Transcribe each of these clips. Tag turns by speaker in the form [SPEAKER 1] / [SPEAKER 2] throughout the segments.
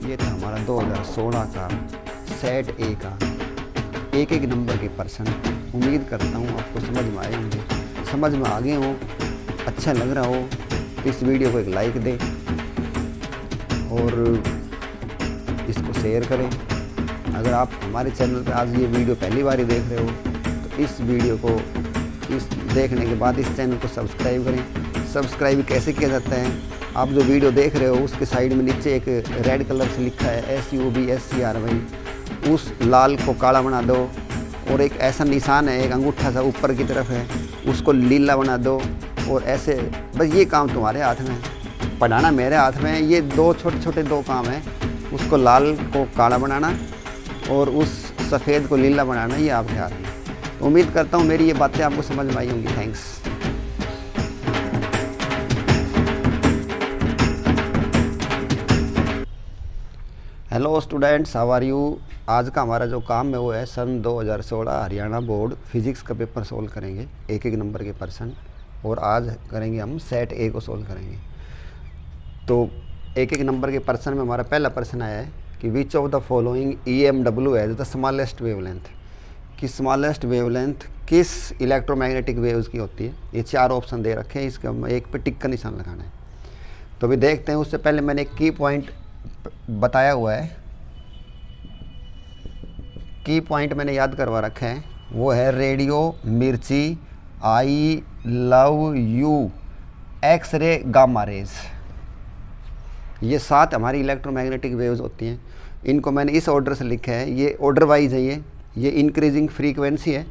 [SPEAKER 1] ये था हमारा 2016 का सेट ए का एक एक नंबर के पर्सन। उम्मीद करता हूँ आपको समझ में आए होंगे, समझ में आ गए हो, अच्छा लग रहा हो तो इस वीडियो को एक लाइक दें और इसको शेयर करें। अगर आप हमारे चैनल पर आज ये वीडियो पहली बार ही देख रहे हो तो इस वीडियो को देखने के बाद इस चैनल को सब्सक्राइब करें। सब्सक्राइब कैसे किया जाता है, आप जो वीडियो देख रहे हो उसके साइड में नीचे एक रेड कलर से लिखा है SUBSCRY, उस लाल को काला बना दो और एक ऐसा निशान है, एक अंगूठा सा ऊपर की तरफ है, उसको लीला बना दो और ऐसे। बस ये काम तुम्हारे हाथ में है, पढ़ाना मेरे हाथ में है। ये दो छोटे छोटे दो काम हैं, उसको लाल को काला बनाना और उस सफ़ेद को लीला बनाना, ये आपके हाथ में। उम्मीद करता हूँ मेरी ये बातें आपको समझ में आई होंगी। Thanks. Hello students, how are you. आज का हमारा जो काम है वो है सन 2016 हरियाणा बोर्ड फिजिक्स का पेपर सोल्व करेंगे, एक एक नंबर के पर्सन। और आज करेंगे हम सेट ए को सोल्व करेंगे। तो एक एक नंबर के पर्सन में हमारा पहला पर्सन आया है कि which of the following EMW has the smallest wavelength, कि स्मॉलेस्ट वेवलेंथ किस इलेक्ट्रोमैग्नेटिक वेव्स की होती है। ये चार ऑप्शन दे रखे हैं, इसका एक पे टिक का निशान लगाना है। तो अभी देखते हैं। उससे पहले मैंने एक की पॉइंट बताया हुआ है, की पॉइंट मैंने याद करवा रखा है, वो है radio Mirchi, I love you, x ray, gamma rays. ये 7 हमारी इलेक्ट्रोमैग्नेटिक वेव्स होती हैं। इनको मैंने इस ऑर्डर से लिखा है, ये ऑर्डर वाइज है। ये इंक्रीजिंग फ्रीक्वेंसी है,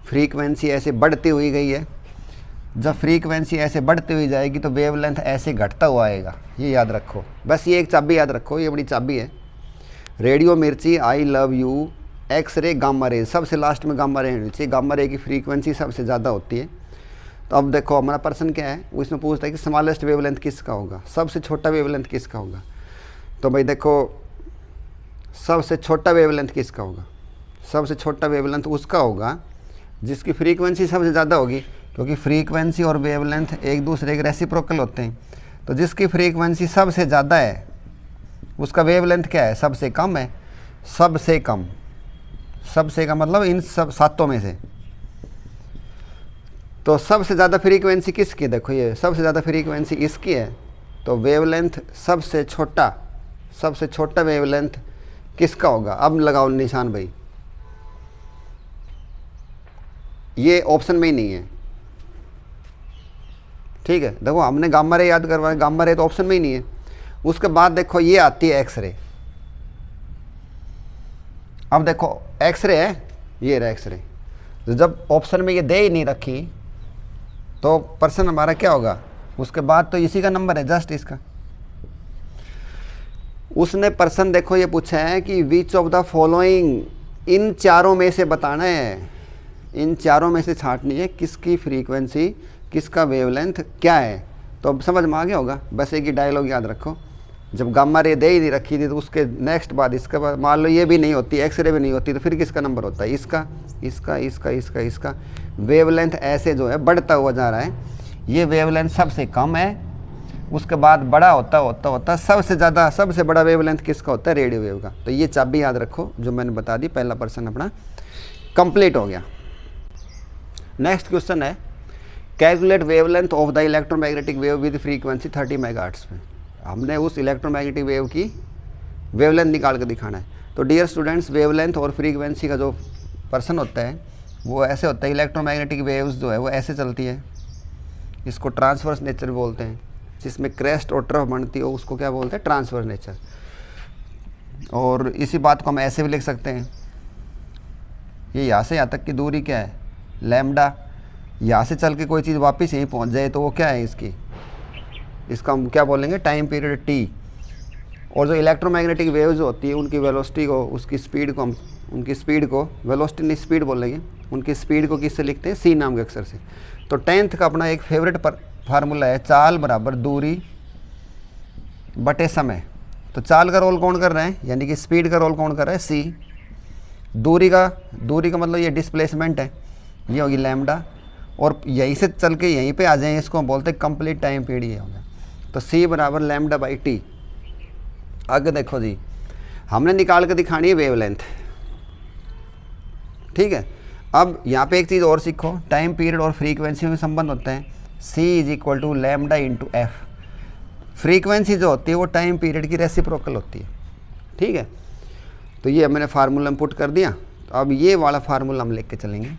[SPEAKER 1] फ्रीक्वेंसी ऐसे बढ़ती हुई गई है। जब फ्रीक्वेंसी ऐसे बढ़ती हुई जाएगी तो वेवलेंथ ऐसे घटता हुआ आएगा, ये याद रखो। बस ये एक चाबी याद रखो, ये बड़ी चाबी है। Radio Mirchi, I love you, x ray, gamma ray, सबसे लास्ट में गामा रे होनी चाहिए। गामा रे की फ्रीक्वेंसी सबसे ज़्यादा होती है। तो अब देखो हमारा पर्सन क्या है, वो इसमें पूछता है कि स्मॉलेस्ट वेवलेंथ किसका होगा, सबसे छोटा वेवलेंथ किसका होगा। तो भाई देखो, सबसे छोटा वेवलेंथ किसका होगा, सबसे छोटा वेवलेंथ उसका होगा जिसकी फ्रीक्वेंसी सबसे ज़्यादा होगी, क्योंकि फ्रीक्वेंसी और वेवलेंथ एक दूसरे के रेसिप्रोकल होते हैं। तो जिसकी फ्रीक्वेंसी सबसे ज़्यादा है उसका वेवलेंथ क्या है, सबसे कम है। सबसे कम, सबसे कम मतलब इन सब 7 में से। तो सबसे ज़्यादा फ्रीक्वेंसी किसकी है, देखो ये सबसे ज़्यादा फ्रीक्वेंसी इसकी है। तो वेवलेंथ सबसे छोटा वेवलेंथ किसका होगा। अब लगाओ निशान भाई, ये ऑप्शन में ही नहीं है, ठीक है। देखो हमने गामा रे याद करवाया, गामा रे तो ऑप्शन में ही नहीं है। उसके बाद देखो ये आती है एक्सरे। अब देखो एक्सरे है, ये रहा एक्सरे। तो जब ऑप्शन में ये दे ही नहीं रखी तो पर्सन हमारा क्या होगा। उसके बाद तो इसी का नंबर है, जस्ट इसका। उसने पर्सन देखो ये पूछा है कि विच ऑफ द फॉलोइंग, इन चारों में से बताना है, इन चारों में से छांटनी है किसकी फ्रीक्वेंसी, किसका वेवलेंथ क्या है। तो अब समझ में आ गया होगा। बस एक ही डायलॉग याद रखो, जब गामा रे दे ही नहीं रखी थी तो उसके नेक्स्ट बाद इसके बाद मान लो ये भी नहीं होती, एक्सरे भी नहीं होती, तो फिर किसका नंबर होता है, इसका, इसका, इसका, इसका, इसका। वेवलेंथ ऐसे जो है बढ़ता हुआ जा रहा है। ये वेवलेंथ सबसे कम है, उसके बाद बड़ा होता होता होता सबसे ज़्यादा, सबसे बड़ा वेवलेंथ किसका होता है, रेडियो वेव का। तो ये चाबी याद रखो जो मैंने बता दी। पहला पर्सन अपना कंप्लीट हो गया। नेक्स्ट क्वेश्चन है, calculate wavelength of the electromagnetic wave with frequency 30 megahertz में। हमने उस इलेक्ट्रोमैग्नेटिक वेव की वेवलेंथ निकाल कर दिखाना है। तो डियर स्टूडेंट्स, वेवलेंथ और फ्रीक्वेंसी का जो पर्सन होता है वो ऐसे होता है। इलेक्ट्रोमैग्नेटिक वेव्स जो है वो ऐसे चलती है, इसको ट्रांसवर्स नेचर बोलते हैं। जिसमें क्रेस्ट और ट्रफ बनती हो उसको क्या बोलते हैं, ट्रांसवर्स नेचर। और इसी बात को हम ऐसे भी लिख सकते हैं, ये यहाँ से यहाँ तक की दूरी क्या है, लैम्डा। यहाँ से चल के कोई चीज़ वापस यहीं पहुँच जाए तो वो क्या है, इसका हम क्या बोलेंगे, टाइम पीरियड टी। और जो इलेक्ट्रोमैग्नेटिक वेव्स होती है उनकी वेलोसिटी को, उसकी स्पीड को हम, उनकी स्पीड को वेलोसिटी नहीं स्पीड बोलेंगे, उनकी स्पीड को किससे लिखते हैं, सी नाम के अक्षर से। तो 10th का अपना एक फेवरेट फार्मूला है, चाल बराबर दूरी बटे समय। तो चाल का रोल कौन कर रहा है, यानी कि स्पीड का रोल कौन कर रहा है, सी। दूरी का मतलब ये डिस्प्लेसमेंट है, ये होगी लैम्डा। और यहीं से चल के यहीं पे आ जाएं, इसको हम बोलते हैं कंप्लीट टाइम पीरियड, ये हो गया। तो सी बराबर लैम्डा बाई टी। आगे देखो जी, हमने निकाल के दिखानी है वेवलेंथ। ठीक है, अब यहाँ पे एक चीज़ और सीखो, टाइम पीरियड और फ्रीक्वेंसी में संबंध होता है। C = lambda × f। फ्रीक्वेंसी जो होती है वो टाइम पीरियड की रेसिप्रोकल होती है। ठीक है, तो ये मैंने फार्मूला में पुट कर दिया। तो अब ये वाला फार्मूला हम लिख के चलेंगे।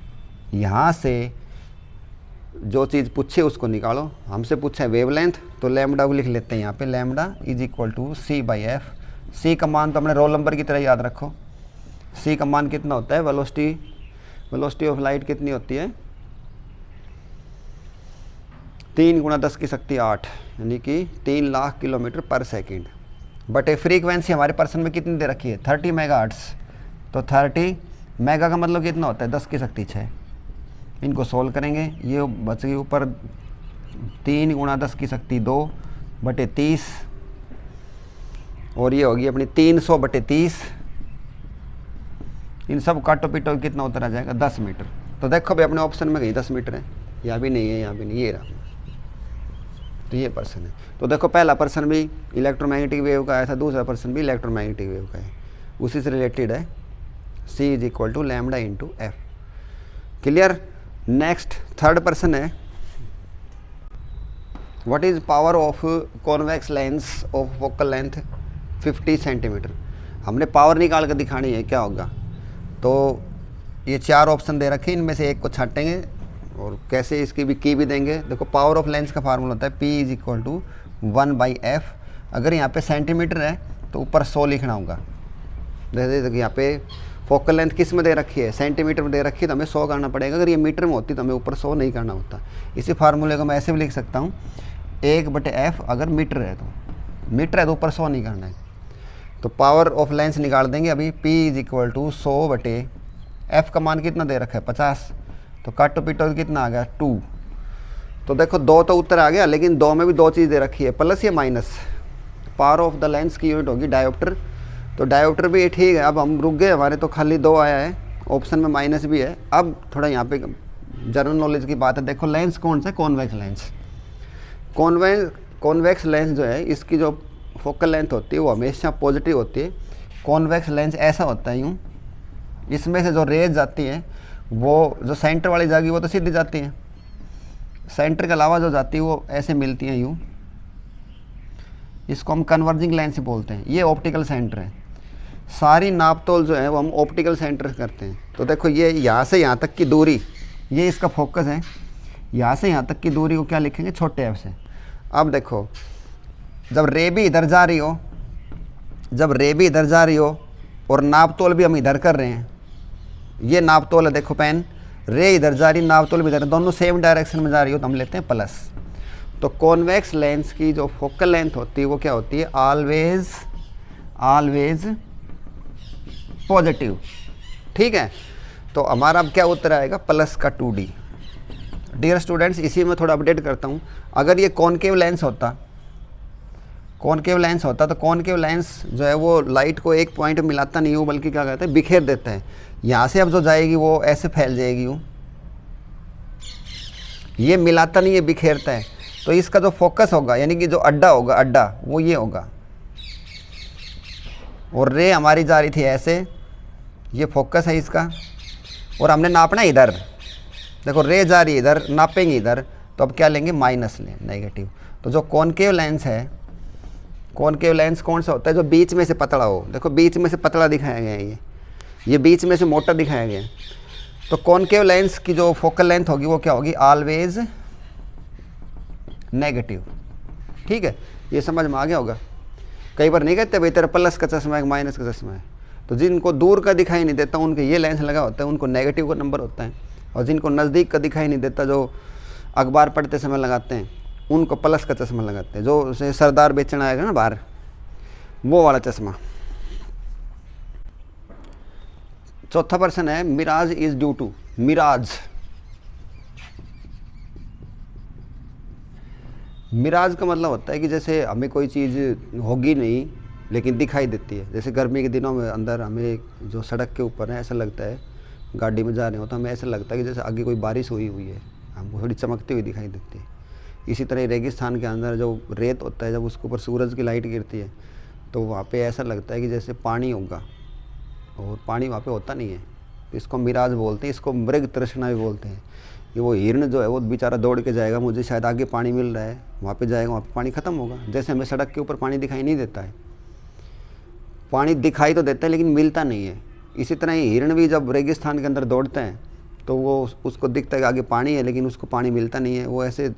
[SPEAKER 1] यहाँ से जो चीज़ पूछे उसको निकालो। हमसे पूछा है वेवलेंथ, तो लैम्डा को लिख लेते हैं यहाँ पे, लैम्डा = c/f। c का मान तो हमने रोल नंबर की तरह याद रखो। c का मान कितना होता है, वेलोसिटी ऑफ लाइट कितनी होती है, 3 × 10⁸, यानी कि 3 लाख किलोमीटर पर सेकेंड। बट फ्रीक्वेंसी हमारे पर्सन में कितनी दे रखी है, 30 मेगाहर्ट्ज़। तो 30 मेगा का मतलब कितना होता है, 10⁶। इनको सोल्व करेंगे, ये बच गई ऊपर 3 × 10⁻²/30, और ये होगी अपनी 300/30। इन सब काटो पीटो कितना उतर आ जाएगा, 10 मीटर। तो देखो भाई अपने ऑप्शन में कहीं 10 मीटर है, यहाँ भी नहीं है, यहाँ भी नहीं, ये रहा। तो ये पर्सन है। तो देखो पहला पर्सन भी इलेक्ट्रोमैग्नेटिक वेव का आया था, दूसरा पर्सन भी इलेक्ट्रोमैग्नेटिक वेव का है, उसी से रिलेटेड है। C = lambda × f। Clear. Next third person है, what is power of convex lens of focal length 50 centimetre. हमने पावर निकाल कर दिखानी है, क्या होगा। तो ये 4 ऑप्शन दे रखे हैं, इनमें से एक को छाटेंगे और कैसे इसकी भी की भी देंगे। देखो पावर ऑफ लेंस का फार्मूला होता है P = 1/f। अगर यहाँ पे सेंटीमीटर है तो ऊपर 100 लिखना होगा। जैसे यहाँ पे फोकल लेंथ किस में दे रखी है, सेंटीमीटर में दे रखी है, तो हमें 100 करना पड़ेगा। अगर ये मीटर में होती तो हमें ऊपर 100 नहीं करना होता। इसी फार्मूले को मैं ऐसे भी लिख सकता हूँ, 1/f। अगर मीटर है तो ऊपर 100 नहीं करना है। तो पावर ऑफ लेंस निकाल देंगे अभी। P = 100/f का मान कितना दे रखा है, 50। तो काटो पीटो कितना आ गया, 2। तो देखो 2 तो उत्तर आ गया, लेकिन 2 में भी 2 चीज़ दे रखी है, प्लस या minus. Power of the lens की यूनिट होगी डायोप्टर। तो डायोप्टर भी ठीक है। अब हम रुक गए, हमारे तो खाली 2 आया है, ऑप्शन में माइनस भी है। अब थोड़ा यहाँ पे जनरल नॉलेज की बात है। देखो लेंस कौन सा है, कॉन्वेक्स लेंस। कॉन्वेक्स लेंस जो है, इसकी जो फोकल लेंथ होती है वो हमेशा पॉजिटिव होती है। कॉन्वेक्स लेंस ऐसा होता है यूँ, इसमें से जो रेज जाती है वो जो सेंटर वाली जाएगी वो तो सीधी जाती है, सेंटर के अलावा जो जाती है वो ऐसे मिलती है यूँ। इसको हम कन्वर्जिंग लेंस बोलते हैं। ये ऑप्टिकल सेंटर है। सारी नापतोल जो है वो हम ऑप्टिकल सेंटर करते हैं। तो देखो ये यहाँ से यहाँ तक की दूरी, ये इसका फोकस है। यहाँ से यहाँ तक की दूरी को क्या लिखेंगे, छोटे f से। अब देखो जब रे भी इधर जा रही हो, और नापतोल भी हम इधर कर रहे हैं, ये नापतोल है, देखो पेन, रे इधर जा रही, नापतोल भी इधर, दोनों सेम डायरेक्शन में जा रही हो तो हम लेते हैं प्लस। तो कॉन्वेक्स लेंस की जो फोकल लेंथ होती है वो क्या होती है, ऑलवेज पॉजिटिव। ठीक है, तो हमारा अब क्या उत्तर आएगा, प्लस का 2D। डियर स्टूडेंट्स, इसी में थोड़ा अपडेट करता हूँ। अगर ये कॉनकेव लेंस होता तो कॉनकेव लेंस जो है वो लाइट को एक पॉइंट में मिलाता नहीं हो, बल्कि क्या कहते हैं, बिखेर देता है। यहाँ से अब जो जाएगी वो ऐसे फैल जाएगी यूँ, ये मिलाता नहीं है, बिखेरता है। तो इसका जो फोकस होगा, यानी कि जो अड्डा वो ये होगा, और रे हमारी जा रही थी ऐसे, ये फोकस है इसका, और हमने नापना इधर। देखो रे जा रही है इधर, नापेंगे इधर, तो अब क्या लेंगे, माइनस लें, नेगेटिव। तो जो कॉनकेव लेंस है, कॉनकेव लेंस कौन सा होता है, जो बीच में से पतला हो। देखो बीच में से पतला दिखाया गया है, ये बीच में से मोटा दिखाया गया है। तो कॉनकेव लेंस की जो फोकल लेंथ होगी वो क्या होगी, ऑलवेज नेगेटिव। ठीक है, ये समझ में आ गया होगा। कई बार नहीं कहते भाई तेरा प्लस का चश्मा है, माइनस का चश्मा है। तो जिनको दूर का दिखाई नहीं देता उनके ये लेंस लगा होता है, उनको नेगेटिव का नंबर होता है। और जिनको नज़दीक का दिखाई नहीं देता, जो अखबार पढ़ते समय लगाते हैं, उनको प्लस का चश्मा लगाते हैं। जो उसे सरदार बेचना आएगा ना बाहर, वो वाला चश्मा। चौथा पर्सन है, mirage is due to. Mirage का मतलब होता है कि जैसे हमें कोई चीज़ होगी नहीं लेकिन दिखाई देती है। जैसे गर्मी के दिनों में अंदर हमें जो सड़क के ऊपर है, ऐसा लगता है, गाड़ी में जा रहे हो तो हमें ऐसा लगता है कि जैसे आगे कोई बारिश हुई है, हमको थोड़ी चमकती हुई दिखाई देती है। इसी तरह रेगिस्तान के अंदर जो रेत होता है, जब उसके ऊपर सूरज की लाइट गिरती है तो वहाँ पे ऐसा लगता है कि जैसे पानी होगा, और पानी वहाँ पे होता नहीं है। तो इसको मिराज बोलते हैं, इसको मृग तृष्णा भी बोलते हैं। कि वो हिरण जो है वो बेचारा दौड़ के जाएगा, मुझे शायद आगे पानी मिल रहा है, वहाँ पे जाएगा, वहाँ पे पानी ख़त्म होगा। जैसे हमें सड़क के ऊपर पानी दिखाई नहीं देता है, पानी दिखाई तो देता है लेकिन मिलता नहीं है। इसी तरह ही हिरण भी जब रेगिस्तान के अंदर दौड़ते हैं तो वो उसको दिखता है कि आगे पानी है, लेकिन उसको पानी मिलता नहीं है। वो ऐसे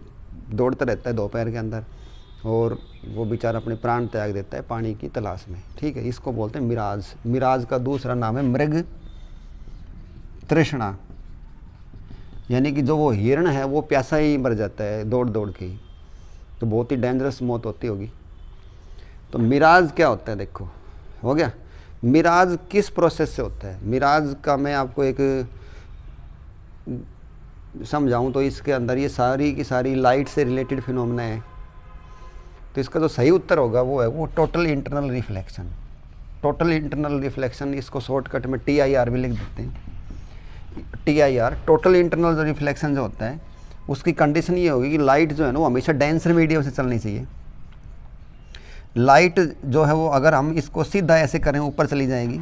[SPEAKER 1] दौड़ता रहता है दोपहर के अंदर, और वो बेचारा अपने प्राण त्याग देता है पानी की तलाश में। ठीक है, इसको बोलते हैं मिराज। मिराज का दूसरा नाम है मृग तृष्णा, यानी कि जो वो हिरण है वो प्यासा ही मर जाता है दौड़ दौड़ के ही, तो बहुत ही डेंजरस मौत होती होगी। तो मिराज क्या होता है, देखो हो गया। मिराज किस प्रोसेस से होता है? मिराज का मैं आपको एक समझाऊं तो इसके अंदर ये सारी की सारी लाइट से रिलेटेड फिनोमेना है। तो इसका जो सही उत्तर होगा वो है वो total internal reflection. Total internal reflection, इसको शॉर्टकट में TIR भी लिख देते हैं। TIR टोटल इंटरनल रिफ्लेक्शन जो होता है उसकी कंडीशन ये होगी कि लाइट जो है ना वो हमेशा डेंसर मीडियम से चलनी चाहिए। लाइट जो है वो अगर हम इसको सीधा ऐसे करें ऊपर चली जाएगी।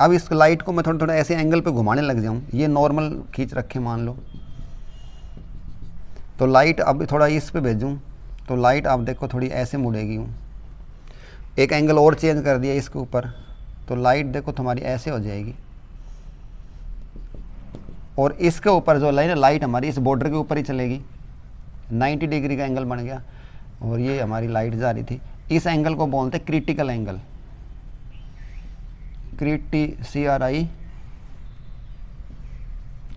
[SPEAKER 1] अब इस लाइट को मैं थोड़ा थोड़ा ऐसे एंगल पे घुमाने लग जाऊं, ये नॉर्मल खींच रखे मान लो, तो लाइट अब थोड़ा इस पे भेजूं तो लाइट आप देखो थोड़ी ऐसे मुड़ेगी। एक एंगल और चेंज कर दिया इसके ऊपर तो लाइट देखो तुम्हारी ऐसे हो जाएगी। और इसके ऊपर जो लाइट हमारी इस बॉर्डर के ऊपर ही चलेगी, 90 डिग्री का एंगल बन गया। और ये हमारी लाइट जा रही थी, इस एंगल को बोलते हैं critical angle, CRI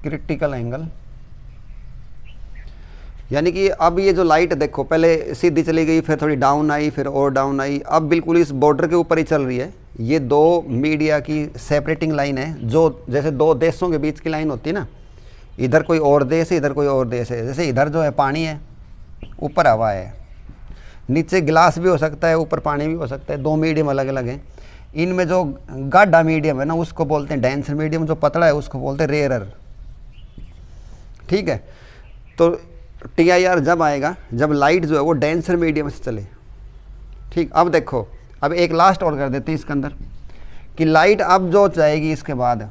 [SPEAKER 1] critical angle. यानी कि अब ये जो लाइट देखो पहले सीधी चली गई, फिर थोड़ी डाउन आई, फिर और डाउन आई, अब बिल्कुल इस बॉर्डर के ऊपर ही चल रही है। ये दो मीडिया की सेपरेटिंग लाइन है, जो जैसे दो देशों के बीच की लाइन होती है ना, इधर कोई और देश है, इधर कोई और देश है। जैसे इधर जो है पानी है, ऊपर हवा है, नीचे गिलास भी हो सकता है, ऊपर पानी भी हो सकता है, दो मीडियम अलग अलग हैं। इनमें जो गाढ़ा मीडियम है ना उसको बोलते हैं डेंसर मीडियम, जो पतला है उसको बोलते हैं रेयरर। ठीक है, तो TIR जब आएगा जब लाइट जो है वो डेंसर मीडियम से चले। ठीक, अब देखो, अब एक लास्ट और कर देते हैं इसके अंदर कि लाइट अब जो जाएगी इसके बाद,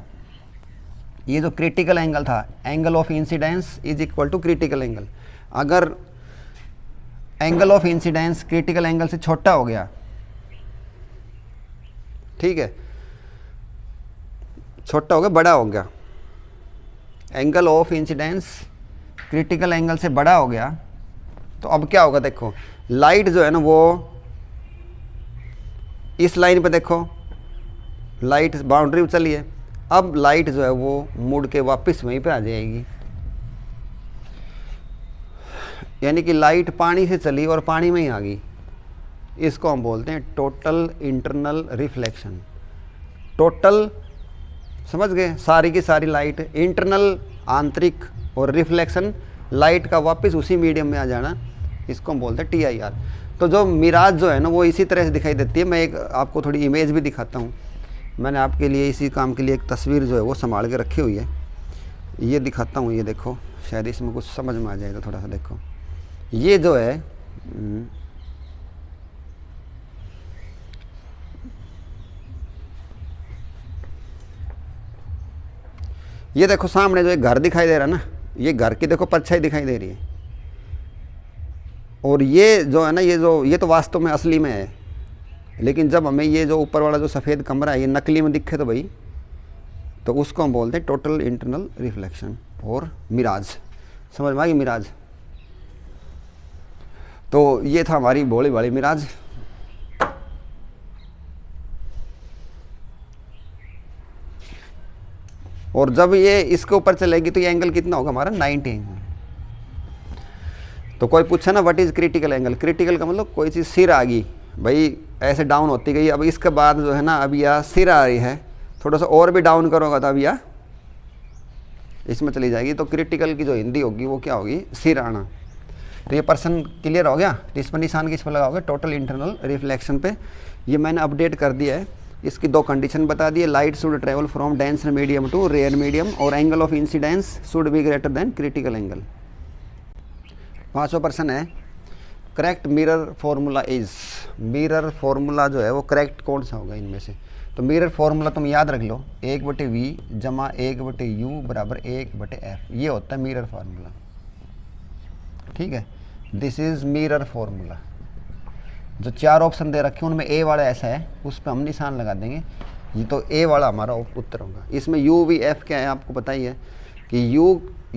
[SPEAKER 1] ये जो क्रिटिकल एंगल था, angle of incidence is equal to critical angle. अगर angle of incidence critical angle से छोटा हो गया, ठीक है, छोटा हो गया, बड़ा हो गया, angle of incidence critical angle से बड़ा हो गया, तो अब क्या होगा देखो, लाइट जो है ना वो इस लाइन पे देखो, लाइट बाउंड्री पे चली है, अब लाइट जो है वो मुड़ के वापस वहीं पे आ जाएगी। यानी कि लाइट पानी से चली और पानी में ही आ गई। इसको हम बोलते हैं टोटल इंटरनल रिफ्लेक्शन। टोटल समझ गए, सारी की सारी लाइट, इंटरनल आंतरिक, और रिफ्लेक्शन लाइट का वापस उसी मीडियम में आ जाना, इसको हम बोलते हैं TIR। तो जो मिराज जो है ना वो इसी तरह से दिखाई देती है। मैं एक आपको थोड़ी इमेज भी दिखाता हूँ। मैंने आपके लिए इसी काम के लिए एक तस्वीर जो है वो संभाल के रखी हुई है, ये दिखाता हूँ। ये देखो, शायद इसमें कुछ समझ में आ जाएगा थोड़ा सा। देखो ये जो है ये देखो सामने जो एक घर दिखाई दे रहा है ना, ये घर की देखो परछाई दिखाई दे रही है। और ये जो है ना, ये तो वास्तव में असली में है, लेकिन जब हमें ये जो ऊपर वाला जो सफ़ेद कमरा है ये नकली में दिखे तो भाई, तो उसको हम बोलते हैं टोटल इंटरनल रिफ्लेक्शन और मिराज। समझ में आ गई मिराज? तो ये था हमारी भोली भाली मिराज। और जब ये इसके ऊपर चलेगी तो ये एंगल कितना होगा हमारा, 90 एंगल। तो कोई पूछा ना what is critical angle, critical का मतलब कोई चीज़ सिर आ गई भाई, ऐसे डाउन होती गई, अब इसके बाद जो है ना अब यह सिर आ रही है, थोड़ा सा और भी डाउन करोगा तो अब यह इसमें चली जाएगी। तो क्रिटिकल की जो हिंदी होगी वो क्या होगी, सिर आना। तो ये पर्सन क्लियर हो गया। तो इस पर निशान किस पर लगाओगे, टोटल इंटरनल रिफ्लेक्शन पे। ये मैंने अपडेट कर दिया है। इसकी दो कंडीशन बता दिए, light should travel from denser medium to rare medium, और angle of incidence should be greater than critical angle. 5वां प्रश्न है, correct mirror formula is, mirror formula जो है वो करेक्ट कौन सा होगा इनमें से? तो मिरर फॉर्मूला तुम याद रख लो, 1/v जमा 1/u बराबर 1/f, ये होता है मिरर फार्मूला। ठीक है, दिस इज मिरर फॉर्मूला। जो 4 ऑप्शन दे रखे हैं उनमें ए वाला ऐसा है, उस पर हम निशान लगा देंगे, ये तो ए वाला हमारा उत्तर होगा। इसमें u v f क्या है आपको पता ही है कि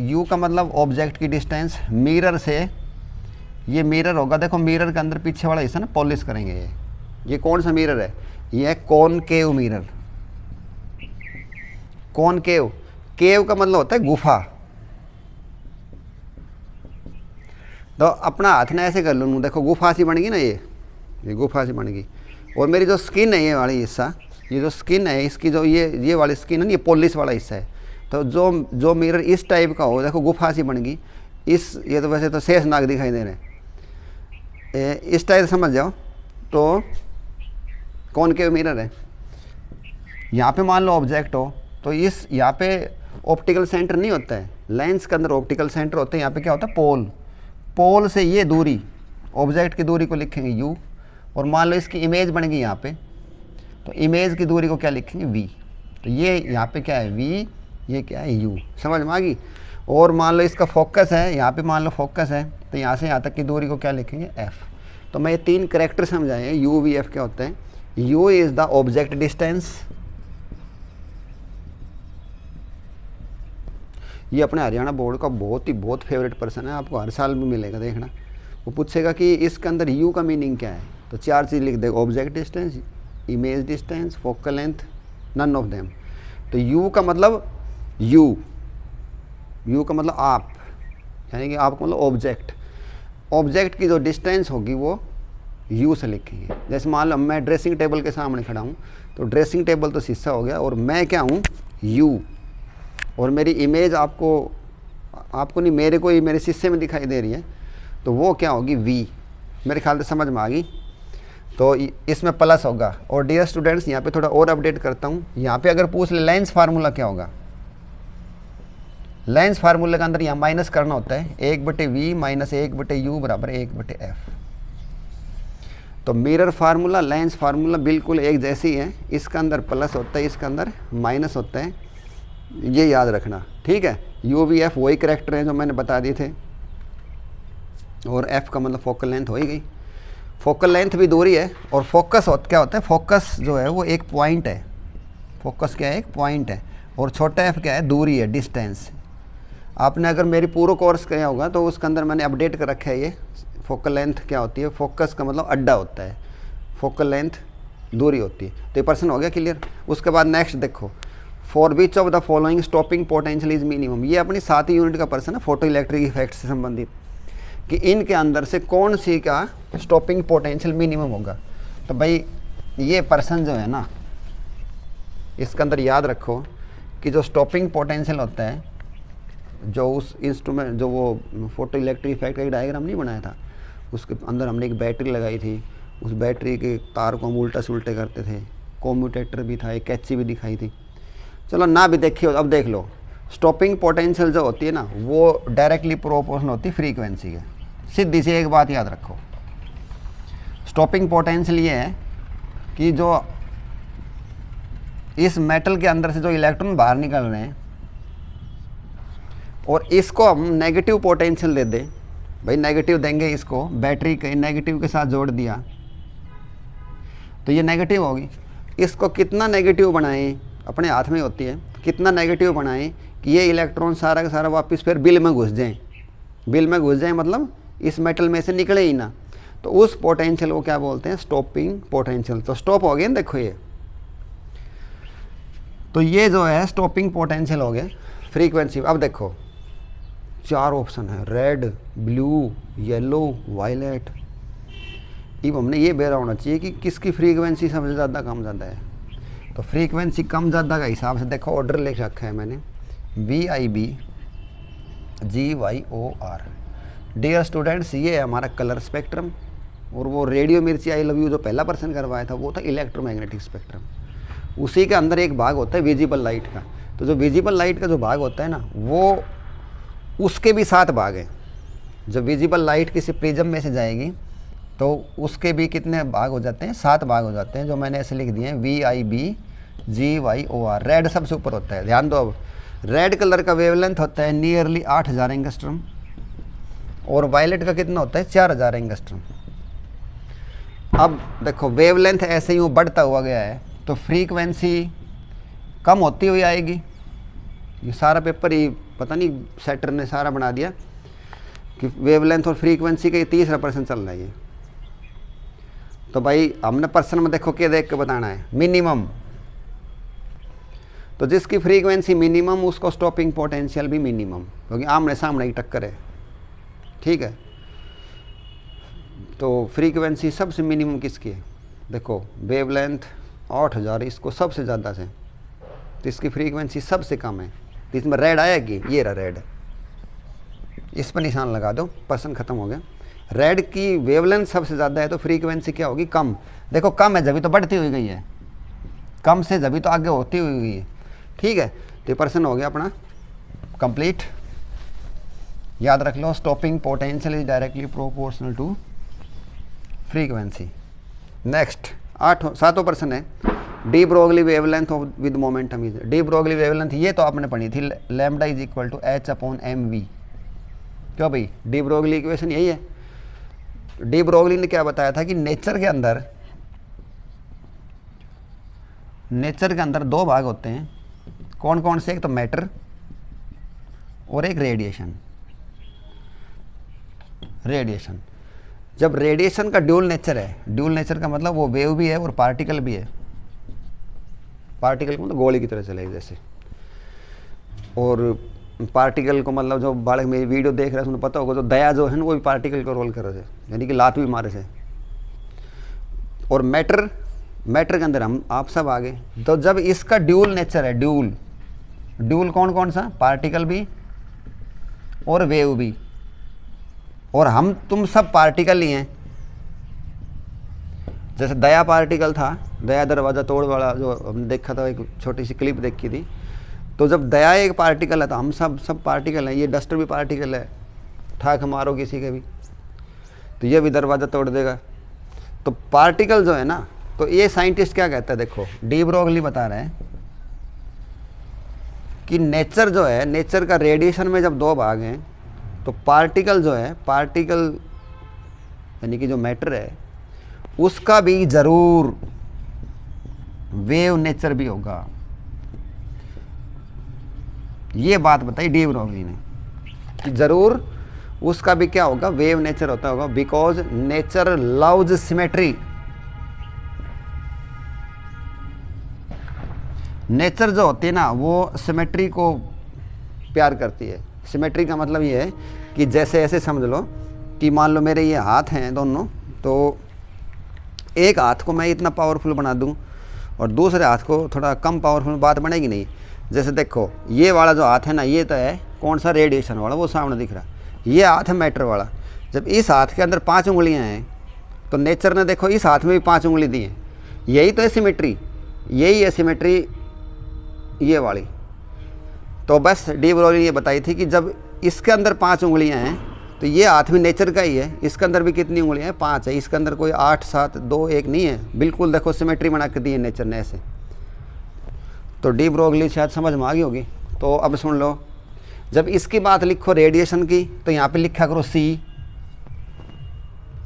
[SPEAKER 1] u का मतलब ऑब्जेक्ट की डिस्टेंस, मिरर से ये मिरर होगा, देखो मिरर के अंदर पीछे वाला हिस्सा ना पॉलिश करेंगे। ये कौन सा मिरर है? ये है कॉनकेव मिरर। कॉनकेव, केव का मतलब होता है गुफा। तो अपना हाथ ना ऐसे कर लूँ, देखो गुफा सी बन गई ना, ये गुफा सी बन गई। और मेरी जो स्किन है ये वाली हिस्सा, ये जो स्किन है इसकी जो ये वाली स्किन है ना, ये पॉलिश वाला हिस्सा है। तो जो मिरर इस टाइप का हो, देखो गुफा सी बन गई। ये तो वैसे तो शेष नाग दिखाई दे रहे हैं, इस टाइप समझ जाओ। तो कॉनकेव मिरर है। यहाँ पे मान लो ऑब्जेक्ट हो, तो इस यहाँ पे ऑप्टिकल सेंटर नहीं होता है, लेंस के अंदर ऑप्टिकल सेंटर होते हैं। यहाँ पे क्या होता है? पोल। पोल से ये दूरी, ऑब्जेक्ट की दूरी को लिखेंगे u, और मान लो इसकी इमेज बन गई यहाँ पे, तो इमेज की दूरी को क्या लिखेंगे? v। तो ये यहाँ पे क्या है? v, ये क्या है? u। समझ में आ गई? और मान लो इसका फोकस है, यहाँ पे मान लो फोकस है, तो यहाँ से यहाँ तक की दूरी को क्या लिखेंगे? f। तो मैं ये 3 कैरेक्टर समझाए, u v f क्या होते हैं। u is the object distance, ये अपने हरियाणा बोर्ड का बहुत फेवरेट पर्सन है, आपको हर साल भी मिलेगा, देखना। वो पूछेगा कि इसके अंदर u का मीनिंग क्या है, तो 4 चीज़ लिख देगा, object distance, image distance, focal length, none of them. तो u का मतलब u का मतलब आप, यानी कि आपका मतलब ऑब्जेक्ट। ऑब्जेक्ट की जो डिस्टेंस होगी वो u से लिखेंगे। जैसे मान लो मैं ड्रेसिंग टेबल के सामने खड़ा हूँ, तो ड्रेसिंग टेबल तो शीशा हो गया, और मैं क्या हूँ? u। और मेरी इमेज आपको नहीं, मेरे को ही मेरे शीशे में दिखाई दे रही है, तो वो क्या होगी? v। मेरे ख्याल से समझ में आ गई। तो इसमें प्लस होगा। और डियर स्टूडेंट्स, यहाँ पे थोड़ा और अपडेट करता हूँ। यहाँ पे अगर पूछ ले लेंस फार्मूला क्या होगा, लेंस फार्मूले के अंदर यहाँ माइनस करना होता है, 1/v माइनस 1/u बराबर 1/f। तो मिरर फार्मूला, लेंस फार्मूला बिल्कुल एक जैसी है, इसका अंदर प्लस होता है, इसका अंदर माइनस होता है, ये याद रखना। ठीक है, u v f वही कैरेक्टर हैं जो मैंने बता दिए थे, और f का मतलब फोकल लेंथ हो ही गई। फोकल लेंथ भी दूरी है, और फोकस क्या होता है? फोकस जो है वो एक पॉइंट है। फोकस क्या है? एक पॉइंट है। और छोटा f क्या है? दूरी है, डिस्टेंस। आपने अगर मेरी पूरा कोर्स किया होगा तो उसके अंदर मैंने अपडेट कर रखा है ये फोकल लेंथ क्या होती है। फोकस का मतलब अड्डा होता है, फोकल लेंथ दूरी होती है। तो ये पर्सन हो गया क्लियर। उसके बाद नेक्स्ट देखो, for which of the following stopping potential is minimum. ये अपनी 7वीं यूनिट का पर्सन है, फोटो इलेक्ट्रिक इफेक्ट से संबंधित, कि इनके अंदर से कौन सी का स्टॉपिंग पोटेंशियल मिनिमम होगा। तो भाई ये पर्सन जो है ना, इसके अंदर याद रखो कि जो स्टॉपिंग पोटेंशियल होता है, जो उस इंस्ट्रूमेंट, जो वो फोटो इलेक्ट्रिक इफेक्ट का एक डायग्राम नहीं बनाया था, उसके अंदर हमने एक बैटरी लगाई थी, उस बैटरी के तार को हम उल्टा सुलटे करते थे, कॉम्यूटेटर भी था, एक कैची भी दिखाई थी। चलो ना भी देखी हो, अब देख लो। स्टॉपिंग पोटेंशियल जो होती है ना, वो डायरेक्टली प्रोपोर्शनल होती है फ्रीक्वेंसी के। सीधी सी एक बात याद रखो, स्टॉपिंग पोटेंशियल ये है कि जो इस मेटल के अंदर से जो इलेक्ट्रॉन बाहर निकल रहे हैं, और इसको हम नेगेटिव पोटेंशियल दे दें, भाई नेगेटिव देंगे इसको, बैटरी के नेगेटिव के साथ जोड़ दिया तो ये नेगेटिव होगी। इसको कितना नेगेटिव बनाएं, अपने हाथ में होती है, कितना नेगेटिव बनाएं कि ये इलेक्ट्रॉन सारा का सारा वापस फिर बिल में घुस जाएं। बिल में घुस जाएं मतलब इस मेटल में से निकले ही ना, तो उस पोटेंशियल को क्या बोलते हैं? Stopping potential. तो स्टॉप हो गया ना, देखो ये, तो ये जो है स्टॉपिंग पोटेंशियल हो गया फ्रीक्वेंसी। अब देखो 4 ऑप्शन है, रेड, ब्लू, येलो, वायलेट। अब हमने ये बेरा होना चाहिए कि किसकी फ्रीक्वेंसी सबसे ज़्यादा कम ज़्यादा है। तो फ्रीक्वेंसी कम ज़्यादा का हिसाब से देखो ऑर्डर लिख रखा है मैंने, VIB GYOR। डियर स्टूडेंट्स, ये है हमारा कलर स्पेक्ट्रम, और वो radio Mirchi I love you जो पहला पर्सन करवाया था वो था इलेक्ट्रोमैग्नेटिक स्पेक्ट्रम। उसी के अंदर एक भाग होता है विजिबल लाइट का। तो जो विजिबल लाइट का जो भाग होता है ना, वो उसके भी 7 भाग हैं। जब विजिबल लाइट किसी प्रिज्म में से जाएगी तो उसके भी कितने भाग हो जाते हैं, 7 भाग हो जाते हैं, जो मैंने ऐसे लिख दिए हैं VIBGYOR। रेड सबसे ऊपर होता है, ध्यान दो। अब रेड कलर का वेवलेंथ होता है नियरली 8000 एंगस्ट्रॉम और वायलेट का कितना होता है 4000 एंगस्ट्रॉम। अब देखो वेवलेंथ ऐसे ही वो बढ़ता हुआ गया है तो फ्रीक्वेंसी कम होती हुई आएगी। ये सारा पेपर ही पता नहीं सेटर ने सारा बना दिया कि वेवलेंथ और फ्रीक्वेंसी का ये तीसरा पर्सन चल रहा है ये। तो भाई हमने पर्सन में देखो क्या देख के बताना है, मिनिमम। तो जिसकी फ्रीक्वेंसी मिनिमम उसको स्टॉपिंग पोटेंशियल भी मिनिमम, क्योंकि आमने सामने की टक्कर है, ठीक है। तो फ्रीक्वेंसी सबसे मिनिमम किसकी है, देखो वेवलेंथ 8000 इसको सबसे ज़्यादा से, तो इसकी फ्रीक्वेंसी सबसे कम है। तो इसमें रेड आया कि ये रहा रेड, इस पर निशान लगा दो, पर्सन ख़त्म हो गया। रेड की वेवलेंथ सबसे ज़्यादा है तो फ्रीक्वेंसी क्या होगी, कम। देखो कम है जभी तो बढ़ती हुई गई है, कम से जभी तो आगे होती हुई गई है, ठीक है। तो पर्सन हो गया अपना कंप्लीट। याद रख लो, stopping potential is directly proportional to frequency. Next 7वां पर्सन है, de Broglie wavelength of with momentum is. De Broglie wavelength ये तो आपने पढ़ी थी, lambda is equal to H/mv। क्यों भाई, डी ब्रोगली इक्वेशन यही है। डी ब्रोगली ने क्या बताया था कि नेचर के अंदर 2 भाग होते हैं। कौन कौन से, एक तो मैटर और एक रेडिएशन। जब रेडिएशन का ड्यूल नेचर है, ड्यूल नेचर का मतलब वो वेव भी है और पार्टिकल भी है। पार्टिकल को मतलब गोली की तरह चलेगी जैसे, और पार्टिकल को मतलब जो बालक मेरी वीडियो देख रहा है उसको पता होगा, जो दया जो है ना वो भी पार्टिकल का रोल कर रहे थे, यानी कि लात भी मारे थे। और मैटर के अंदर हम आप सब आ गए। तो जब इसका ड्यूल नेचर है, ड्यूल कौन कौन सा, पार्टिकल भी और वेव भी, और हम तुम सब पार्टिकल ही हैं। जैसे दया पार्टिकल था, दया दरवाज़ा तोड़ वाला जो हमने देखा था, एक छोटी सी क्लिप देखी थी। तो जब दया एक पार्टिकल है तो हम सब पार्टिकल हैं। ये डस्टर भी पार्टिकल है, ठाक मारो किसी के भी तो ये भी दरवाज़ा तोड़ देगा। तो पार्टिकल जो है ना, तो ये साइंटिस्ट क्या कहता है, देखो डी ब्रोगली बता रहे हैं कि नेचर जो है, नेचर का रेडिएशन में जब 2 भाग हैं तो पार्टिकल जो है, पार्टिकल यानी कि जो मैटर है उसका भी जरूर वेव नेचर भी होगा। ये बात बताई डी ब्रोगली ने कि जरूर उसका भी क्या होगा, वेव नेचर होता होगा। Because nature loves symmetry. Nature जो होती है ना वो सिमेट्री को प्यार करती है। सिमेट्री का मतलब ये है कि जैसे ऐसे समझ लो कि मान लो मेरे ये हाथ हैं दोनों, तो एक हाथ को मैं इतना पावरफुल बना दूं और दूसरे हाथ को थोड़ा कम पावरफुल, बात बनेगी नहीं। जैसे देखो ये वाला जो हाथ है ना, ये तो है कौन सा, रेडिएशन वाला, वो सामने दिख रहा। ये हाथ है मैटर वाला। जब इस हाथ के अंदर 5 उंगलियां हैं तो नेचर ने देखो इस हाथ में भी 5 उंगली दी हैं। यही तो है सिमेट्री, यही है सिमेट्री ये वाली। तो बस डी ब्रोगली ने ये बताई थी कि जब इसके अंदर 5 उंगलियां हैं तो ये हाथ भी नेचर का ही है। इसके अंदर भी कितनी उंगलियां हैं, 5 है। इसके अंदर कोई 8, 7, 2, 1 नहीं है। बिल्कुल देखो सिमेट्री बना के दी है नेचर ने ऐसे। तो डी ब्रोगली शायद समझ में आ गई होगी। तो अब सुन लो, जब इसकी बात लिखो रेडिएशन की तो यहाँ पे लिखा करो C,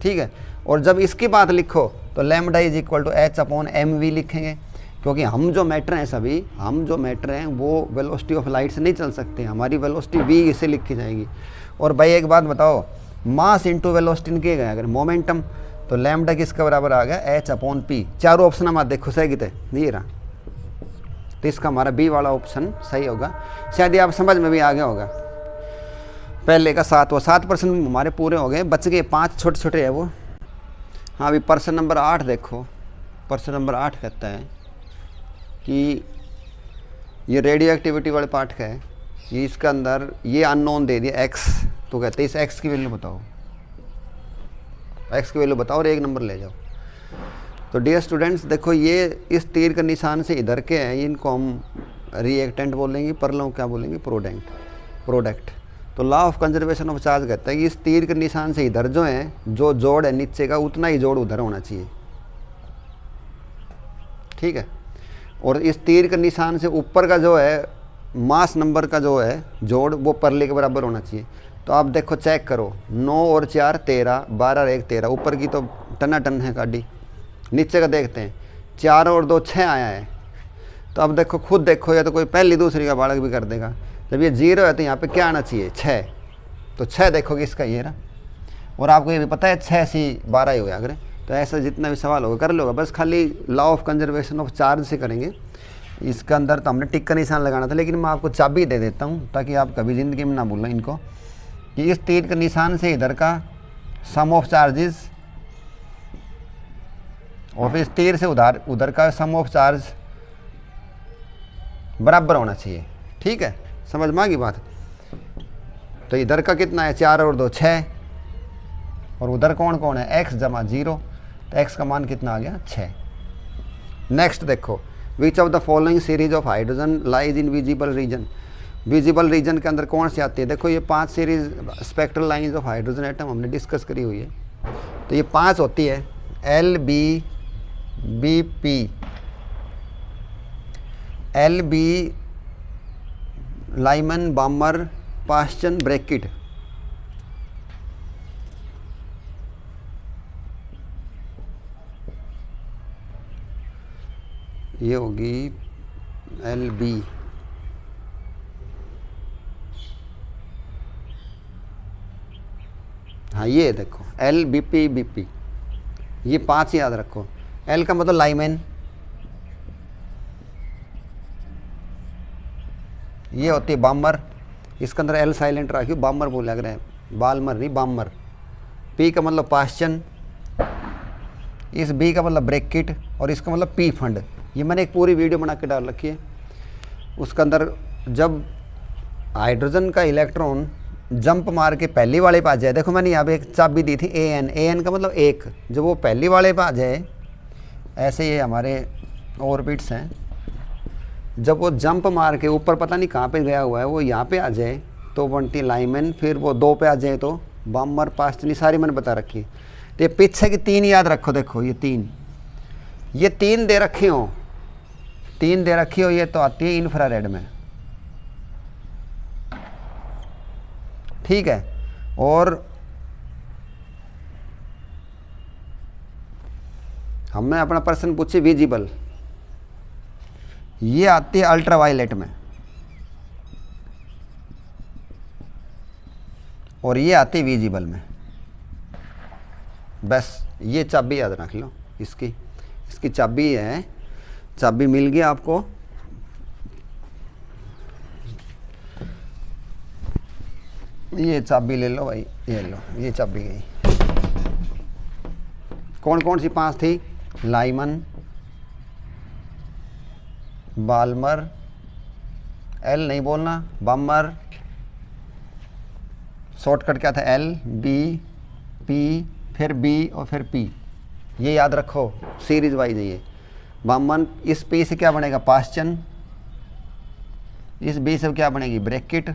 [SPEAKER 1] ठीक है। और जब इसकी बात लिखो तो lambda is equal to H/mv लिखेंगे, क्योंकि हम जो मैटर हैं सभी, हम जो मैटर हैं वो वेलोसिटी ऑफ लाइट से नहीं चल सकते। हमारी वेलोसिटी v से लिखी जाएगी। और भाई एक बात बताओ, मास इंटू वेलोसिटी किए गए अगर मोमेंटम, तो लैम्डा किसके बराबर आ गया, H/p। चारों ऑप्शन हम देखो सही कितने नहीं रहा, तो इसका हमारा बी वाला ऑप्शन सही होगा। शायद ये आप समझ में भी आ गया होगा। पहले का 7% हमारे पूरे हो गए, बच गए 5 छोटे छोटे है वो। हाँ अभी पर्सन नंबर 8 देखो। पर्सन नंबर 8 कहता है कि ये रेडियो एक्टिविटी वाले पार्ट का है, ये इसका अंदर ये अननोन दे दिया x। तो कहते हैं इस x की वैल्यू बताओ, x की वैल्यू बताओ और 1 नंबर ले जाओ। तो डियर स्टूडेंट्स देखो, ये इस तीर का निशान से इधर के हैं, इनको हम रिएक्टेंट बोलेंगे, परलों क्या बोलेंगे, प्रोडक्ट। तो law of conservation of charge कहता है कि इस तीर के निशान से इधर जो है जो जोड़ है नीचे का उतना ही जोड़ उधर होना चाहिए, ठीक है। और इस तीर के निशान से ऊपर का जो है मास नंबर का जो है जोड़ वो परले के बराबर होना चाहिए। तो आप देखो चेक करो, 9 और 4 13, 12 और 1 13, ऊपर की तो टना टन है गाड़ी, नीचे का देखते हैं 4 और 2 6 आया है। तो अब देखो खुद देखो, या तो कोई पहली दूसरी का बालक भी कर देगा। जब ये 0 है तो यहाँ पे क्या आना चाहिए 6, तो 6 देखो कि इसका ये रहा। और आपको ये भी पता है 6 से 12 ही हो गया। अगर तो ऐसा जितना भी सवाल होगा कर लोगे, बस खाली law of conservation of charge से करेंगे। इसके अंदर तो हमने टिक का निशान लगाना था, लेकिन मैं आपको चाबी दे देता हूँ ताकि आप कभी ज़िंदगी में ना भूलें इनको, कि इस तीर के निशान से इधर का सम ऑफ चार्जेस और फिर इस तीर से उधर का सम ऑफ चार्ज बराबर होना चाहिए, ठीक है। समझ में आ गई बात। तो इधर का कितना है 4 और 2 6, और उधर कौन कौन है x जमा 0, तो x का मान कितना आ गया 6। नेक्स्ट देखो, which of the following series of hydrogen lies in visible region. Visible region के अंदर कौन सी आती है? देखो ये 5 series spectral lines of hydrogen atom हमने डिस्कस करी हुई है। तो ये 5 होती है LBBP, LB Lyman बामर Paschen bracket. ये होगी LB, हाँ ये देखो LBPBP, ये 5 याद रखो। L का मतलब लाइमन, ये होती है बामर, इसके अंदर L साइलेंट रखियो, बामर बोला कर रहे हैं, बालमर नहीं बामर। P का मतलब पास्चन, इस B का मतलब ब्रैकेट, और इसका मतलब P फंड। ये मैंने एक पूरी वीडियो बना के डाल रखी है। उसके अंदर जब हाइड्रोजन का इलेक्ट्रॉन जंप मार के पहली वाले पे आ जाए, देखो मैंने यहाँ पे एक चाबी दी थी AN का मतलब 1, जब वो पहली वाले पे आ जाए, ऐसे ये हमारे ऑर्बिट्स हैं, जब वो जंप मार के ऊपर पता नहीं कहाँ पे गया हुआ है वो यहाँ पे आ जाए तो बनती लाइमन, फिर वो 2 पे आ जाए तो बामर पास्चन, सारी मैंने बता रखी है। तो ये पीछे की 3 याद रखो, देखो ये 3 दे रखी हो, 3 दे रखी हो, ये तो आती है इंफ्रारेड में, ठीक है। और हमने अपना प्रश्न पूछे विजिबल, ये आती है अल्ट्रावायलेट में, और ये आती है विजिबल में। बस ये चाबी याद रख लो, इसकी चाबी है, चाबी मिल गई आपको। ये चाबी ले लो भाई, ये लो, ये चाबी गई। कौन कौन सी 5 थी? लाइमन, बाल्मर, L नहीं बोलना, बामर, शॉर्टकट क्या था LBP, फिर B और फिर P, ये याद रखो, सीरीज वाइज है ये। बामन, इस P से क्या बनेगा पास्चन, इस B से क्या बनेगी ब्रैकेट,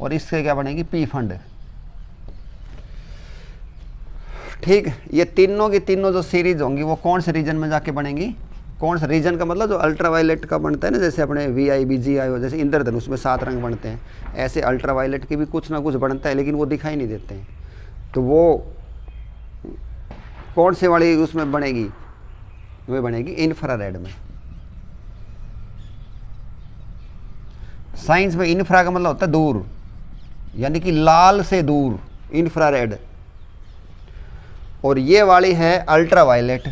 [SPEAKER 1] और इससे क्या बनेगी P फंड, ठीक। ये तीनों की तीनों जो सीरीज होंगी वो कौन से रीजन में जाके बनेंगी? कौन सा रीजन का मतलब जो अल्ट्रावायलेट का बनता है ना, जैसे अपने VI BGI हो, जैसे इंद्रधनुष में 7 रंग बनते हैं, ऐसे अल्ट्रावायलेट के भी कुछ ना कुछ बनता है, लेकिन वो दिखाई नहीं देते हैं। तो वो कौन से वाली उसमें बनेगी? वो बनेगी इंफ्रारेड में। साइंस में इंफ्रा का मतलब होता है दूर, यानी कि लाल से दूर, इंफ्रारेड। और ये वाली है अल्ट्रावायलेट,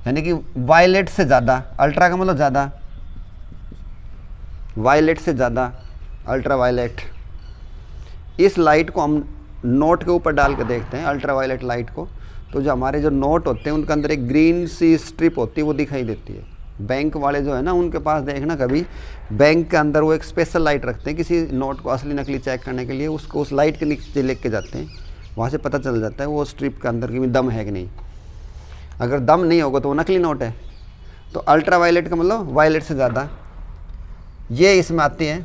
[SPEAKER 1] यानी कि वायलेट से ज़्यादा, अल्ट्रा का मतलब ज़्यादा, वायलेट से ज़्यादा अल्ट्रावायलेट। इस लाइट को हम नोट के ऊपर डाल के देखते हैं, अल्ट्रावायलेट लाइट को, तो जो हमारे जो नोट होते हैं उनके अंदर एक ग्रीन सी स्ट्रिप होती है, वो दिखाई देती है। बैंक वाले जो है ना, उनके पास देखना कभी, बैंक के अंदर वो एक स्पेशल लाइट रखते हैं किसी नोट को असली नकली चेक करने के लिए, उसको उस लाइट के नीचे लेके जाते हैं, वहाँ से पता चल जाता है वो स्ट्रिप के अंदर की दम है कि नहीं। अगर दम नहीं होगा तो वो नकली नोट है। तो अल्ट्रावायलेट का मतलब वायलेट से ज़्यादा, ये इसमें आती है,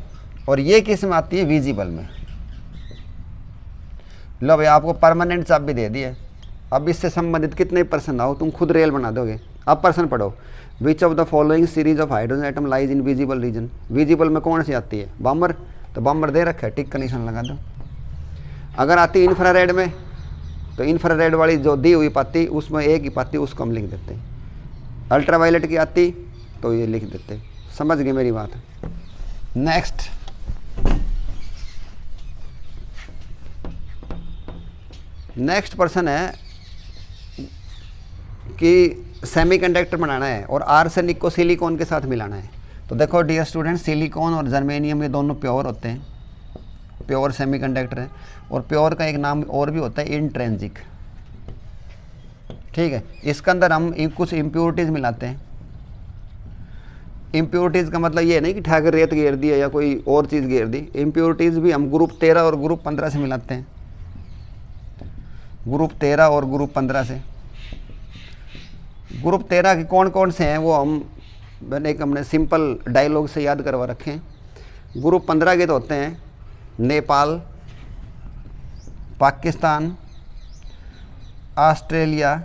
[SPEAKER 1] और ये किस में आती है, विजिबल में। लो भाई आपको परमानेंट चाबी दे दी है, अब इससे संबंधित कितने प्रश्न आओ तुम खुद रेल बना दोगे। अब प्रश्न पढ़ो, which of the following series of hydrogen atom lies in visible region. Visible में कौन सी आती है, बॉम्बर, तो बॉम्बर दे रखा है, टिक का निशान लगा दो। अगर आती इंफ्रारेड में, तो इंफ्रारेड वाली जो दी हुई पाती उसमें एक ही पाती, उसको हम लिख देते हैं। अल्ट्रावायलेट की आती तो ये लिख देते। समझ गए मेरी बात। नेक्स्ट, नेक्स्ट प्रश्न है कि सेमीकंडक्टर बनाना है और आर्सेनिक को सिलिकॉन के साथ मिलाना है। तो देखो डियर स्टूडेंट, सिलिकॉन और जर्मेनियम ये दोनों प्योर होते हैं, प्योर सेमीकंडक्टर है। और प्योर का एक नाम और भी होता है इंट्रेंसिक, ठीक है। इसके अंदर हम कुछ इम्प्योरिटीज़ मिलाते हैं। इम्प्योरिटीज़ का मतलब ये नहीं कि ठाकर रेत घेर दी है या कोई और चीज़ घेर दी। इम्प्योरिटीज़ भी हम ग्रुप 13 और ग्रुप 15 से मिलाते हैं, ग्रुप 13 और ग्रुप 15 से। ग्रुप 13 के कौन कौन से हैं वो हमने सिंपल डायलॉग से याद करवा रखे हैं। ग्रुप 15 के तो होते हैं नेपाल, पाकिस्तान, ऑस्ट्रेलिया,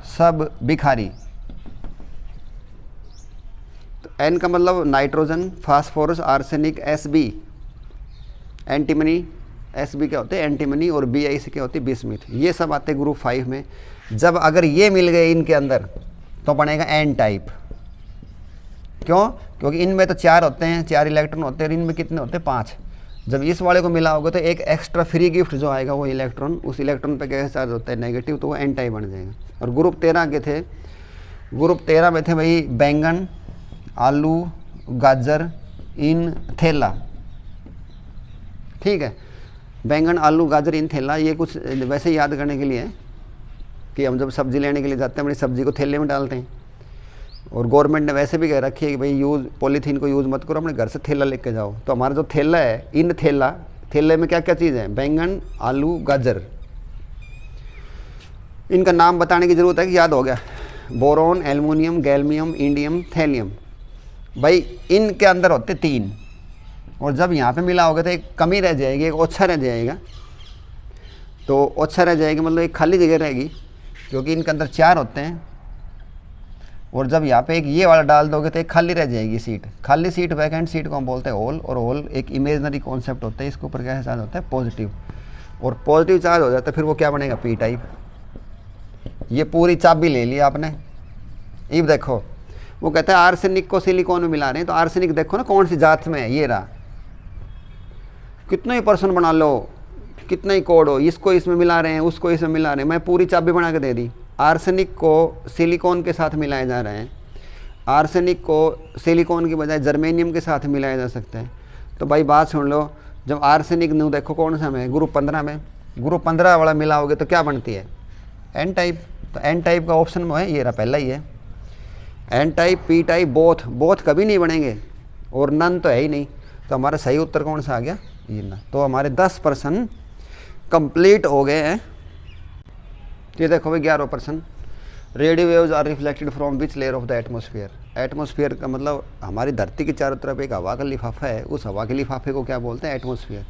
[SPEAKER 1] सब भिखारी। तो एन का मतलब nitrogen, phosphorus, arsenic, SB antimony, SB क्या होते हैं एंटीमनी, और बीआई से क्या होती है बिस्मिथ। ये सब आते हैं ग्रुप 5 में। जब अगर ये मिल गए इनके अंदर तो बनेगा एन टाइप। क्यों? क्योंकि इनमें तो 4 होते हैं, 4 इलेक्ट्रॉन होते हैं, और इनमें कितने होते हैं 5। जब इस वाले को मिला होगा तो एक एक्स्ट्रा फ्री गिफ्ट जो आएगा वो इलेक्ट्रॉन, उस इलेक्ट्रॉन पे कैसा चार्ज होता है नेगेटिव, तो वो एन टाइप बन जाएगा। और ग्रुप 13 के थे, ग्रुप 13 में थे भाई बैंगन, आलू, गाजर, इन थैला, ठीक है। बैंगन, आलू, गाजर, इन थैला, ये कुछ वैसे याद करने के लिए है कि हम जब सब्जी लेने के लिए जाते हैं अपनी सब्जी को थैले में डालते हैं। और गवर्नमेंट ने वैसे भी कह रखी है कि भाई पॉलीथीन को यूज़ मत करो, अपने घर से थैला लेके जाओ। तो हमारा जो थैला है, इन थैला, थैले में क्या क्या चीज़ है, बैंगन, आलू, गाजर। इनका नाम बताने की ज़रूरत है कि याद हो गया, बोरोन, एल्युमिनियम, गैल्मियम, इंडियम, थैलियम। भाई इनके अंदर होते 3, और जब यहाँ पे मिला होगा तो एक कमी रह जाएगी, एक ओछा रह जाएगा। तो ओछा रह जाएगी मतलब एक खाली जगह रहेगी, क्योंकि इनके अंदर 4 होते हैं। और जब यहाँ पे एक ये वाला डाल दोगे तो एक खाली रह जाएगी सीट। खाली सीट, वैकेंट सीट को हम बोलते हैं होल। और होल एक इमेजनरी कॉन्सेप्ट होता है, इसके ऊपर क्या चार्ज होता है पॉजिटिव। और पॉजिटिव चार्ज हो जाता है फिर वो क्या बनेगा, पी टाइप। ये पूरी चाबी ले ली आपने। अब देखो वो कहता है आर्सेनिक को सिलिकॉन में मिला रहे हैं, तो आर्सेनिक देखो ना कौन सी जात में है, ये रहा। कितना ही पर्सन बना लो, कितना ही कोड हो, इसको इसमें मिला रहे हैं, उसको इसमें मिला रहे हैं, मैं पूरी चाबी बना के दे दी। आर्सेनिक को सिलिकॉन के साथ मिलाए जा रहे हैं, आर्सेनिक को सिलिकॉन की बजाय जर्मेनियम के साथ मिलाया जा सकता है। तो भाई बात सुन लो, जब आर्सेनिक न्यू देखो कौन सा में, ग्रुप 15 में, ग्रुप 15 वाला मिलाओगे तो क्या बनती है, एन टाइप। तो एन टाइप का ऑप्शन में है, ये रहा पहला ही है n type, p type, both. Both कभी नहीं बनेंगे, और नन तो है ही नहीं। तो हमारा सही उत्तर कौन सा आ गया, ये ना। तो हमारे 10 प्रश्न कंप्लीट हो गए हैं। ये देखो भाई 11वां प्रश्न, radio waves are reflected from which layer of the atmosphere. Atmosphere का मतलब हमारी धरती के चारों तरफ एक हवा का लिफाफा है, उस हवा के लिफाफे को क्या बोलते हैं, एटमोसफियर।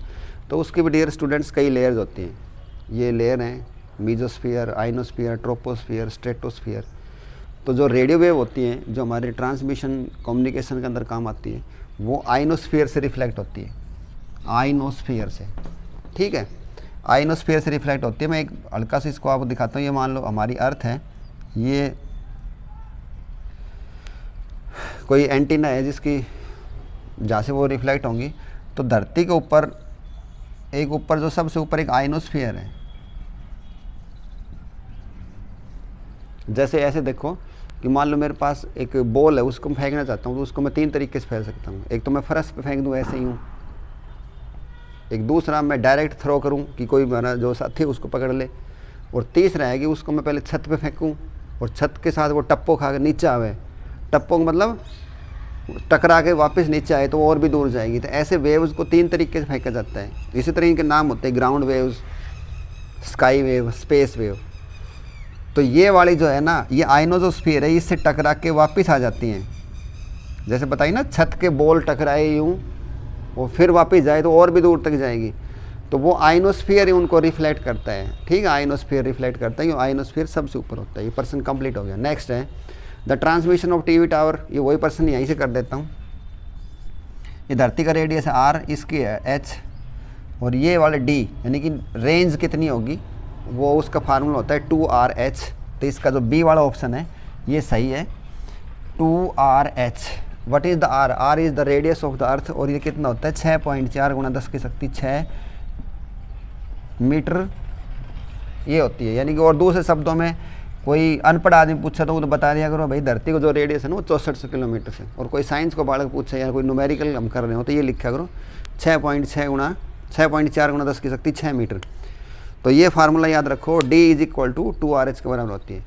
[SPEAKER 1] तो उसके भी डियर स्टूडेंट्स कई लेयर्स होती हैं। ये लेयर हैं मीजोस्फियर, आइनोस्फियर, ट्रोपोस्फियर, स्ट्रेटोस्फियर। तो जो रेडियो वेव होती हैं, जो हमारे ट्रांसमिशन कम्युनिकेशन के अंदर काम आती है, वो आइनोस्फियर से रिफ्लेक्ट होती है, आइनोस्फियर से, ठीक है। आइनोस्फीयर से रिफ्लेक्ट होती है। मैं एक हल्का सा इसको आपको दिखाता हूँ। ये मान लो हमारी अर्थ है, ये कोई एंटीना है जिसकी जहाँ से वो रिफ्लेक्ट होंगी। तो धरती के ऊपर एक ऊपर जो सबसे ऊपर एक आइनोस्फीयर है। जैसे ऐसे देखो कि मान लो मेरे पास एक बॉल है, उसको मैं फेंकना चाहता हूँ, तो उसको मैं 3 तरीके से फेंक सकता हूँ। एक तो मैं फर्श पे फेंक दूँ ऐसे ही हूँ, एक दूसरा मैं डायरेक्ट थ्रो करूं कि कोई मेरा जो साथी उसको पकड़ ले, और तीसरा है कि उसको मैं पहले छत पे फेंकूं और छत के साथ वो टप्पो खा के नीचे आवे। टप्पो मतलब टकरा के वापस नीचे आए तो वो और भी दूर जाएगी। तो ऐसे वेव्स को 3 तरीके से फेंका जाता है। इसी तरह इनके नाम होते हैं ground waves, sky wave, space wave. तो ये वाली जो है ना, ये आइनोस्फीयर है, इससे टकरा के वापस आ जाती हैं जैसे बताइए ना, छत के बॉल टकराए यूँ और फिर वापस जाए तो और भी दूर तक जाएगी, तो वो आइनोस्फीयर ही उनको रिफ्लेक्ट करता है। ठीक है, आइनोस्फीयर रिफ्लेक्ट करता है, क्यों आइनोस्फीयर सबसे ऊपर होता है। ये पर्सन कंप्लीट हो गया। नेक्स्ट है the transmission of TV tower. ये वही पर्सन यहीं से कर देता हूँ। ये धरती का रेडियस है r, इसकी है h, और ये वाले d यानी कि रेंज कितनी होगी वो उसका फार्मूला होता है 2RH। तो इसका जो b वाला ऑप्शन है ये सही है, 2RH। What is the r? r is the radius of the earth, और ये कितना होता है 6.4 गुणा 10 की शक्ति 6 मीटर ये होती है। यानी कि और दूसरे शब्दों में कोई अनपढ़ आदमी पूछा तो वो तो बता दिया करो भाई धरती को जो रेडियस है ना वो 64 किलोमीटर से। और कोई साइंस को बालक पूछे या कोई न्यूमेरिकल हम कर रहे हो तो ये लिखा करो 6.4 गुणा 10 की शक्ति 6 मीटर। तो ये फार्मूला याद रखो, d is equal to 2RH के बराबर होती है।